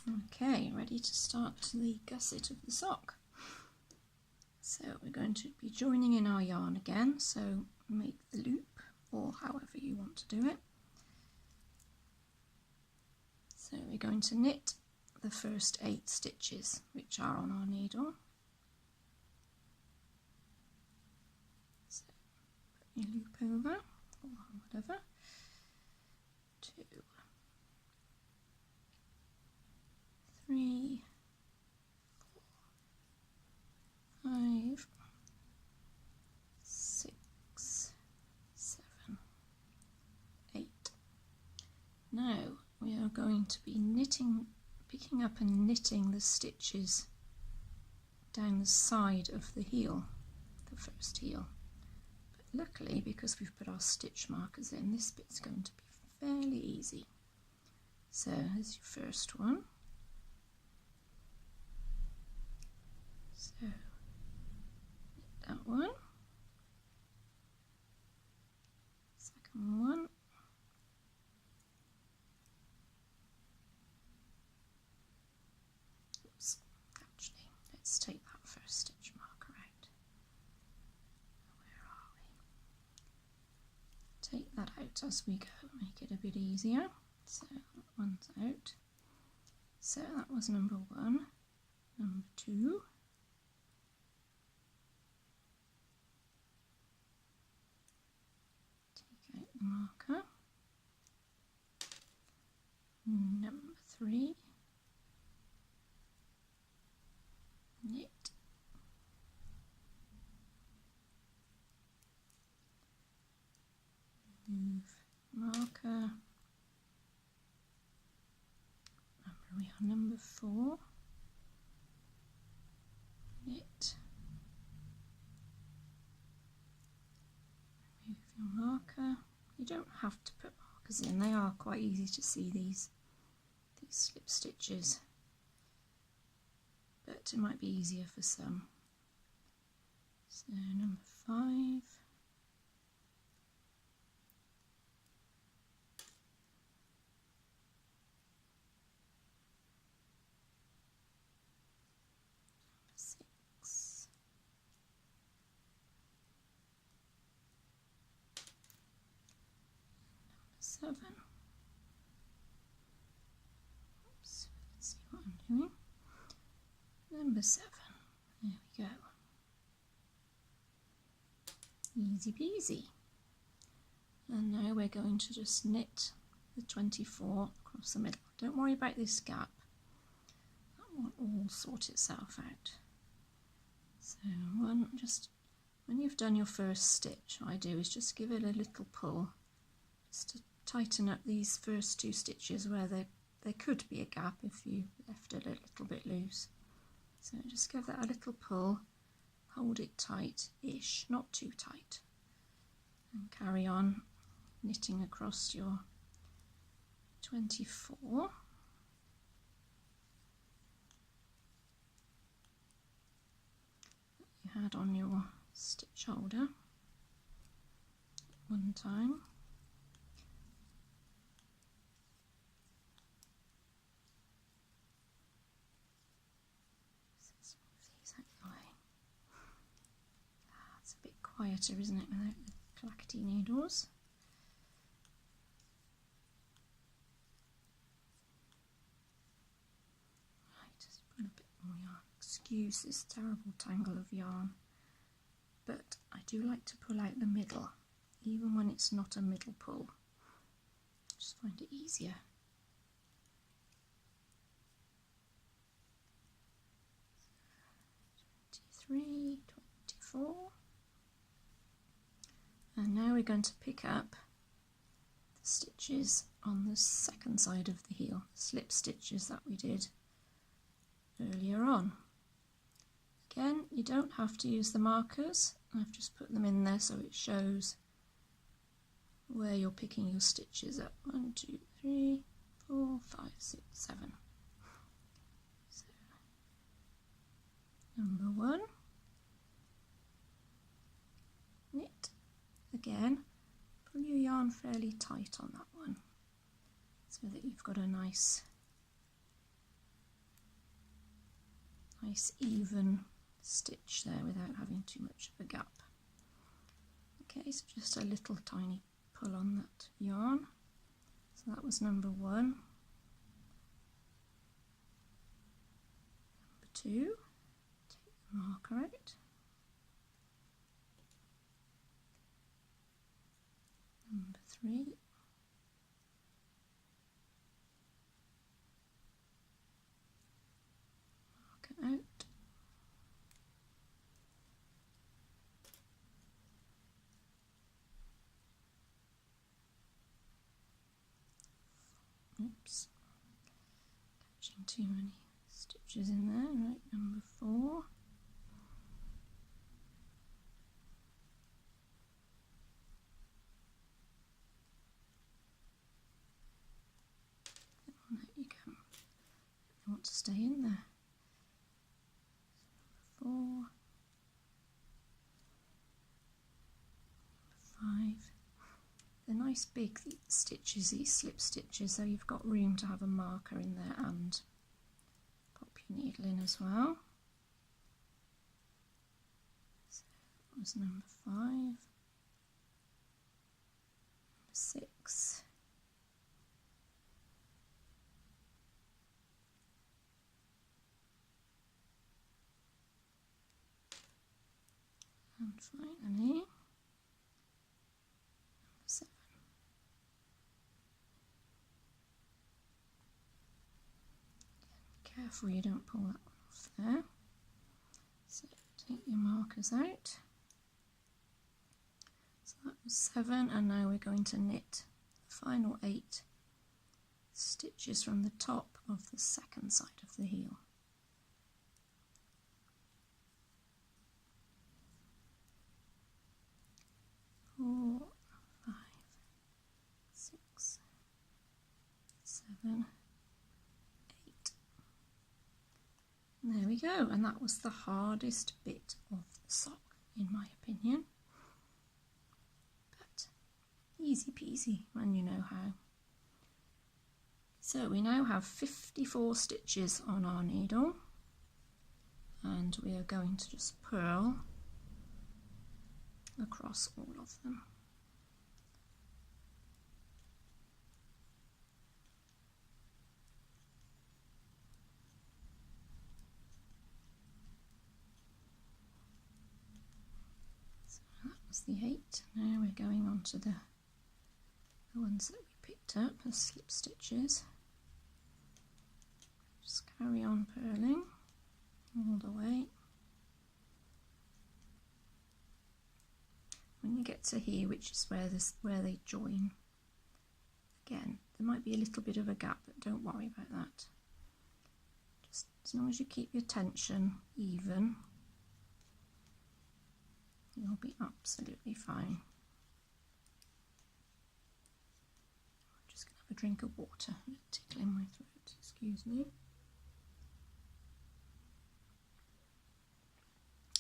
Okay, ready to start the gusset of the sock. So we're going to be joining in our yarn again, so make the loop or however you want to do it. So we're going to knit the first 8 stitches which are on our needle. So put your loop over or whatever. 2, 3, 4, 5, 6, 7, 8. Now we are going to be picking up and knitting the stitches down the side of the heel, the first heel. But luckily, because we've put our stitch markers in, this bit's going to be fairly easy. So here's your first one. So knit that one. Second one. Oops, actually, let's take that first stitch marker out. Where are we? Take that out as we go, make it a bit easier. So that one's out. So that was number 1. Number 2. Take out the marker. Number 3. Knit. Move marker. We are number 4. Knit. Remove your marker. You don't have to put markers in, they are quite easy to see, these slip stitches, but it might be easier for some. So number 5. Number 7. Oops, let's see what I'm doing. Number 7. There we go. Easy peasy. And now we're going to just knit the 24 across the middle. Don't worry about this gap. That will all sort itself out. So just when you've done your first stitch, what I do is just give it a little pull, just to tighten up these first 2 stitches where there could be a gap if you left it a little bit loose. So just give that a little pull, hold it tight-ish, not too tight, and carry on knitting across your 24. That you had on your stitch holder one time. It's a bit quieter, isn't it, without the clackety needles? Right, just put a bit more yarn. Excuse this terrible tangle of yarn, but I do like to pull out the middle, even when it's not a middle pull. I just find it easier. So, 23, 24. And now we're going to pick up the stitches on the second side of the heel, the slip stitches that we did earlier on. Again, you don't have to use the markers. I've just put them in there so it shows where you're picking your stitches up. 1, 2, 3, 4, 5, 6, 7. So, number 1. Knit. Again, pull your yarn fairly tight on that one so that you've got a nice nice even stitch there without having too much of a gap. Okay, so just a little tiny pull on that yarn. So that was number 1. Number 2, take the marker out. Number 3. Marker out. Oops, catching too many stitches in there. Right, number 4. There you go. You want to stay in there. So number 4. Number 5. They're nice big stitches, these slip stitches, so you've got room to have a marker in there and pop your needle in as well. So that was number 5, number 6, and finally number 7. Careful you don't pull that one off there. So take your markers out. So that was 7, and now we're going to knit the final 8 stitches from the top of the second side of the heel. Four, 5, 6, 7, 8. And there we go, and that was the hardest bit of the sock in my opinion, but easy peasy when you know how. So we now have 54 stitches on our needle, and we are going to just purl across all of them. So that was the 8. Now we're going on to the ones that we picked up, the slip stitches. Just carry on purling all the way. When you get to here, which is where they join, again, there might be a little bit of a gap, but don't worry about that. Just as long as you keep your tension even, you'll be absolutely fine. I'm just going to have a drink of water. It's tickling my throat, excuse me.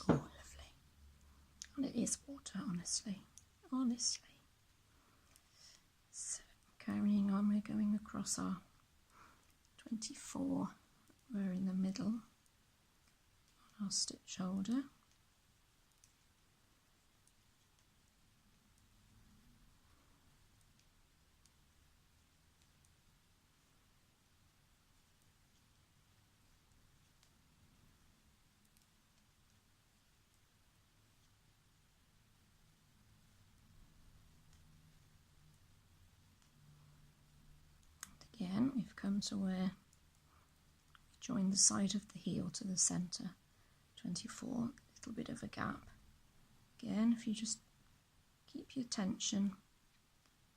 Oh, lovely. And it is water, honestly. So, carrying on, we're going across our 24. We're in the middle on our stitch holder. Again, we've come to where we join the side of the heel to the centre, 24, a little bit of a gap. Again, if you just keep your tension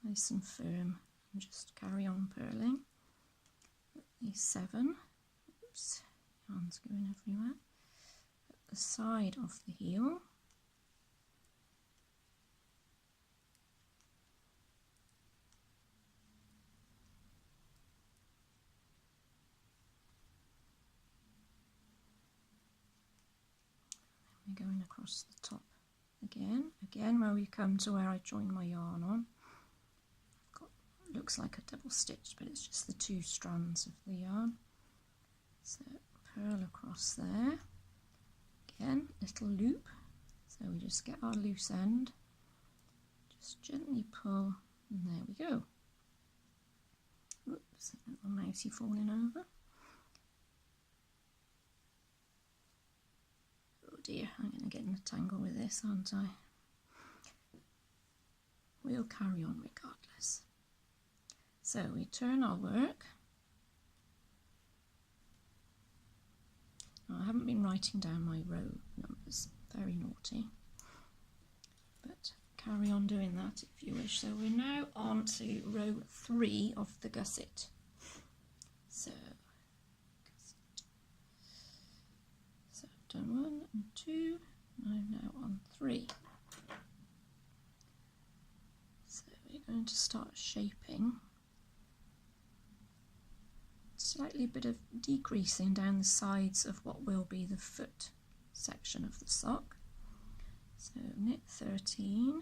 nice and firm and just carry on purling. These 7, oops, yarn's going everywhere, at the side of the heel. We're going across the top again where we come to where I join my yarn on. I've got what looks like a double stitch, but it's just the 2 strands of the yarn. So purl across there. Again, little loop, so we just get our loose end, just gently pull, and there we go. Oops, little mousey falling over. Oh dear, I'm going to get in a tangle with this, aren't I? We'll carry on regardless. So we turn our work. Now, I haven't been writing down my row numbers, very naughty, but carry on doing that if you wish. So we're now on to row 3 of the gusset. So I've done 1 and 2, I'm now on 3. So we're going to start shaping. Slightly a bit of decreasing down the sides of what will be the foot section of the sock. So knit 13,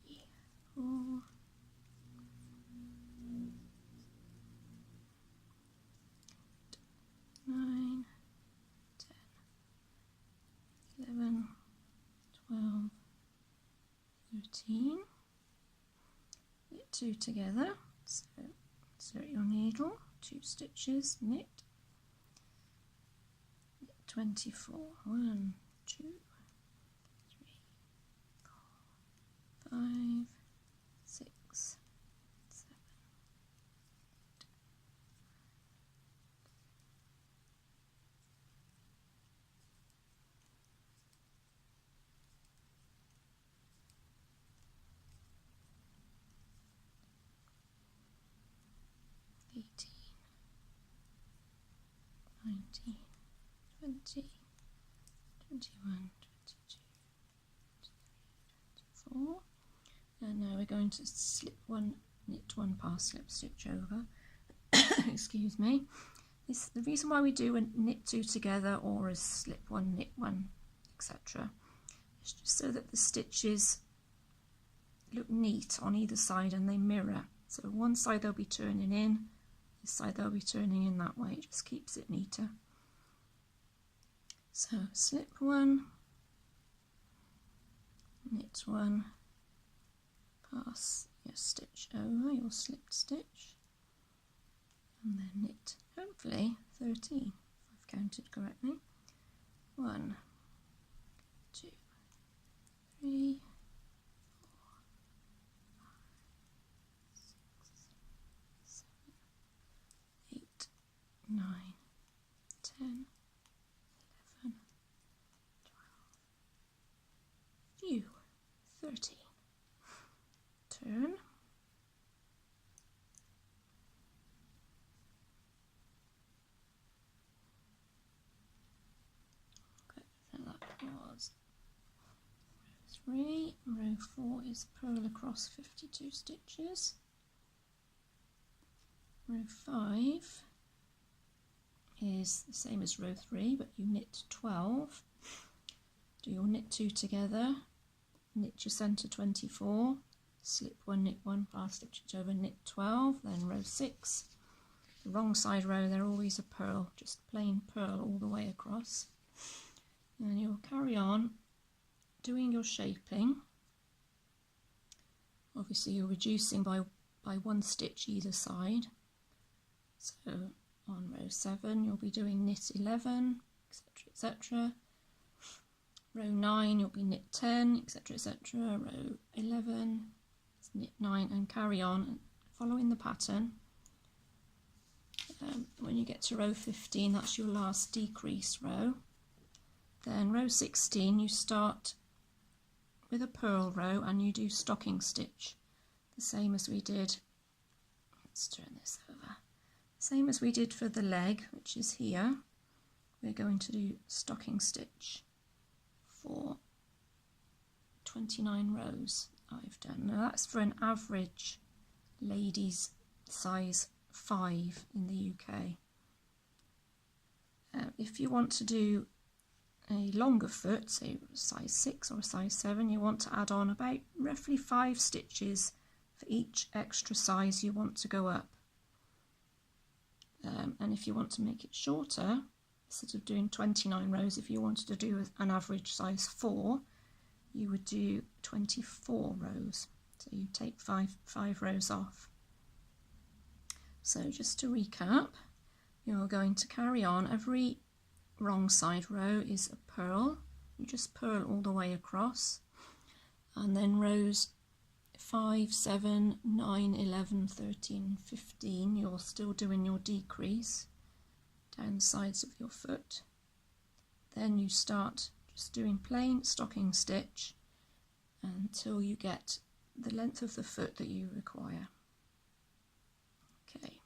3, 4, 9, 10, 11, 12, 13. Knit 2 together, so insert your needle, 2 stitches, knit, 24, 1, 2, 3, 4, 5, 6, 7, 8, 18, 19, 20, 21, 22, 23, 24. And now we're going to slip one, knit one past, slip stitch over. Excuse me. The reason why we do a knit 2 together or a slip one, knit one, etc. is just so that the stitches look neat on either side and they mirror. So one side they'll be turning in, this side they'll be turning in that way. It just keeps it neater. So slip one, knit one, pass your stitch over, your slipped stitch, and then knit, hopefully 13, if I've counted correctly. 1, 2, 3, 4, 5, 6, 7, 8, 9, 10, 11, 12, 13. Turn. Okay, so that was row 3. Row 4 is purl across 52 stitches. Row 5 is the same as row 3, but you knit 12. Do your knit 2 together, knit your centre 24, slip one, knit one, pass stitch over, knit 12, then row 6. The wrong side row, they're always a purl, just plain purl all the way across. And you'll carry on doing your shaping. Obviously you're reducing by 1 stitch either side. So on row 7 you'll be doing knit 11, etc, etc. Row 9 you'll be knit 10, etc, etc. Row 11 knit 9, and carry on following the pattern. When you get to row 15, that's your last decrease row. Then row 16 you start with a purl row and you do stocking stitch, the same as we did, let's turn this over, same as we did for the leg, which is here. We're going to do stocking stitch for 29 rows I've done. Now that's for an average ladies size 5 in the UK. If you want to do a longer foot, say size 6 or a size 7, you want to add on about roughly 5 stitches for each extra size you want to go up. And if you want to make it shorter, instead of doing 29 rows, if you wanted to do an average size 4, you would do 24 rows. So you take five rows off. So just to recap, you're going to carry on. Every wrong side row is a purl. You just purl all the way across, and then rows 5, 7, 9, 11, 13, 15, you're still doing your decrease down the sides of your foot. Then you start just doing plain stocking stitch until you get the length of the foot that you require. Okay.